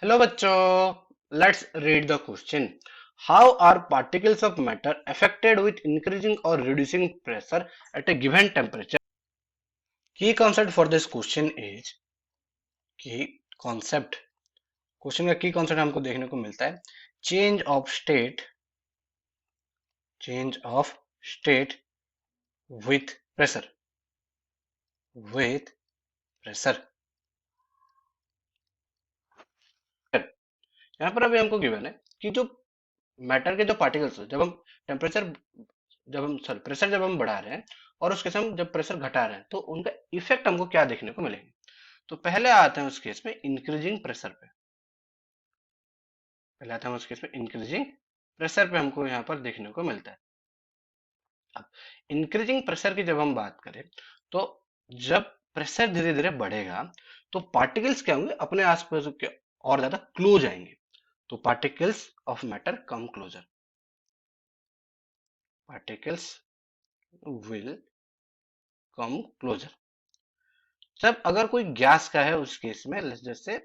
Hello बच्चों, let's read the question. How are particles of matter affected with increasing or reducing pressure at a given temperature. Key concept for this question is key concept question का key concept हमको देखने को मिलता है change of state with pressure with pressure. यहाँ पर अभी हमको गिवन है कि जो मैटर के जो पार्टिकल्स जब हम टेम्परेचर जब हम सॉरी प्रेशर जब हम बढ़ा रहे हैं और उसके साथ हम जब प्रेशर घटा रहे हैं तो उनका इफेक्ट हमको क्या देखने को मिलेंगे। तो पहले आते हैं उस केस में इंक्रीजिंग प्रेशर पे। पहले आते हैं उस केस में इंक्रीजिंग प्रेशर पे हमको यहाँ पर देखने को मिलता है। अब इंक्रीजिंग प्रेशर की जब हम बात करें तो जब प्रेशर धीरे धीरे बढ़ेगा तो पार्टिकल्स क्या होंगे, अपने आसपास के और ज्यादा क्लोज आएंगे। तो particles of matter come closer, particles will come closer. जब अगर कोई गैस का है उस केस में जैसे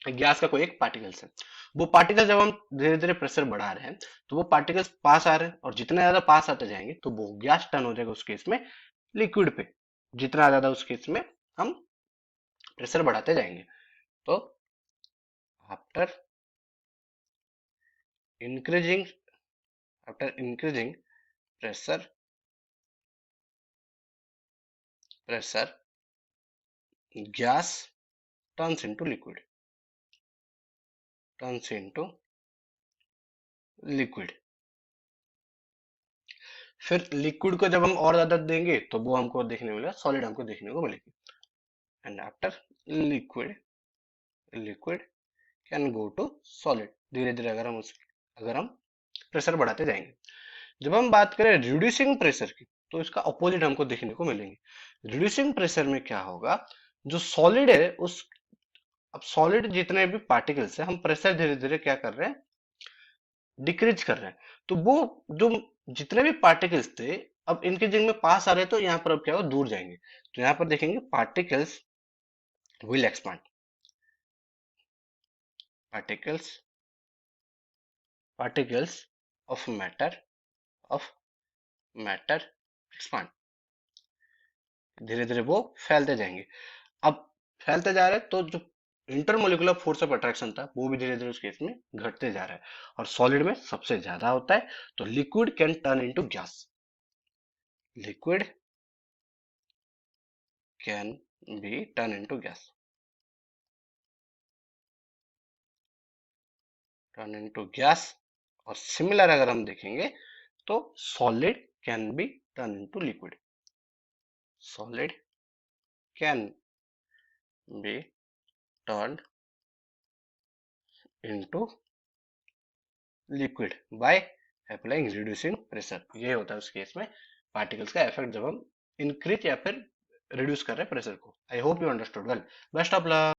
गैस का कोई एक पार्टिकल्स है, वो पार्टिकल जब हम धीरे धीरे प्रेशर बढ़ा रहे हैं तो वो पार्टिकल्स पास आ रहे हैं और जितने ज्यादा पास आते जाएंगे तो वो गैस टर्न हो जाएगा उस केस में लिक्विड पे। जितना ज्यादा उस केस में हम प्रेशर बढ़ाते जाएंगे तो after increasing after increasing pressure gas turns into liquid. फिर लिक्विड को जब हम और ज्यादा देंगे तो वो हमको देखने मिलेगा सॉलिड, हमको देखने को मिलेगी। And after liquid can go to solid. धीरे धीरे अगर हम प्रेशर बढ़ाते जाएंगे। जब हम बात करें रिड्यूसिंग प्रेशर की तो इसका अपोजिट हमको देखने को मिलेंगे। रिड्यूसिंग प्रेशर में क्या होगा, जो सॉलिड है उस अब सॉलिड जितने भी पार्टिकल्स है हम प्रेशर धीरे धीरे क्या कर रहे हैं, डिक्रीज कर रहे हैं। तो वो जो जितने भी पार्टिकल्स थे अब इनके जिन में पास आ रहे हैं तो यहाँ पर अब क्या होगा, दूर जाएंगे। तो यहाँ पर देखेंगे particles will expand, particles particles of matter expand. धीरे धीरे वो फैलते जाएंगे। अब फैलते जा रहे हैं तो जो इंटरमोलिकुलर फोर्स ऑफ अट्रैक्शन था वो भी धीरे धीरे उस केस में घटते जा रहा है और सॉलिड में सबसे ज्यादा होता है। तो liquid can turn into gas, liquid can be turn into gas, turn into gas. और सिमिलर अगर हम देखेंगे तो solid can be turn into liquid, solid can be turn into liquid by applying reducing pressure. ये होता है उस case में पार्टिकल्स का इफेक्ट जब हम इंक्रीज या फिर रिड्यूस कर रहे हैं प्रेशर को। I hope you understood well. Best of luck.